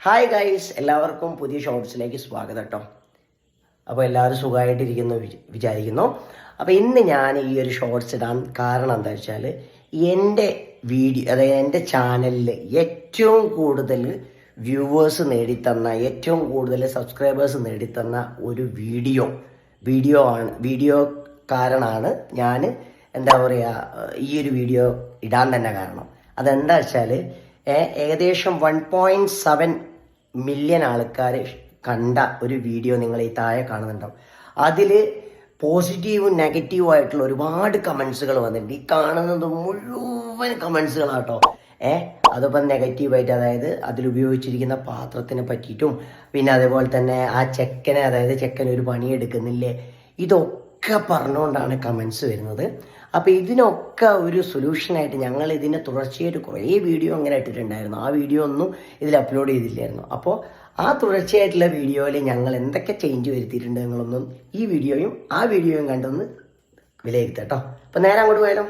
Hi guys, എല്ലാവർക്കും പുതിയ ഷോർട്സിലേക്ക് സ്വാഗതം കേട്ടോ. അപ്പോൾ എല്ലാവരും സുഖമായിട്ടിരിക്കുന്നു വിചാരിക്കുന്നു. അപ്പോൾ ഇന്ന് ഞാൻ ഈ ഒരു ഷോർട്സ് ഇടാൻ കാരണം എന്താ വെച്ചാൽ, എൻ്റെ വീഡിയോ, അതായത് എൻ്റെ ചാനലിൽ ഏറ്റവും കൂടുതൽ വ്യൂവേഴ്സ് നേടിത്തന്ന, ഏറ്റവും കൂടുതൽ സബ്സ്ക്രൈബേഴ്സ് നേടിത്തന്ന ഒരു വീഡിയോക്കാരനാണ് ഞാൻ. എന്താ പറയുക, ഈ ഒരു വീഡിയോ ഇടാൻ തന്നെ കാരണം അതെന്താ വെച്ചാൽ, ഏകദേശം 1.7 മില്യൺ ആൾക്കാർ കണ്ട ഒരു വീഡിയോ നിങ്ങൾ ഈ താഴെ കാണുന്നുണ്ടാവും. അതിൽ പോസിറ്റീവും നെഗറ്റീവും ആയിട്ടുള്ള ഒരുപാട് കമൻസുകൾ വന്നിട്ടുണ്ട്. ഈ കാണുന്നത് മുഴുവൻ കമൻസുകളാട്ടോ. അതിപ്പം നെഗറ്റീവായിട്ട്, അതായത് അതിലുപയോഗിച്ചിരിക്കുന്ന പാത്രത്തിനെ പറ്റിയിട്ടും, പിന്നെ അതേപോലെ തന്നെ ആ ചെക്കനെ, അതായത് ചെക്കൻ ഒരു പണിയെടുക്കുന്നില്ലേ, ഇതൊക്കെ പറഞ്ഞുകൊണ്ടാണ് കമൻസ് വരുന്നത്. അപ്പോൾ ഇതിനൊക്കെ ഒരു സൊല്യൂഷനായിട്ട് ഞങ്ങൾ ഇതിൻ്റെ തുടർച്ചയായിട്ട് കുറേ വീഡിയോ അങ്ങനെ ഇട്ടിട്ടുണ്ടായിരുന്നു. ആ വീഡിയോ ഒന്നും ഇതിൽ അപ്ലോഡ് ചെയ്തില്ലായിരുന്നു. അപ്പോൾ ആ തുടർച്ചയായിട്ടുള്ള വീഡിയോയിൽ ഞങ്ങൾ എന്തൊക്കെ ചേഞ്ച് വരുത്തിയിട്ടുണ്ട് നിങ്ങളൊന്നും ഈ വീഡിയോയും ആ വീഡിയോയും കണ്ടൊന്ന് വിലയിരുത്താം കേട്ടോ. അപ്പോൾ നേരെ അങ്ങോട്ട് പോയാലോ.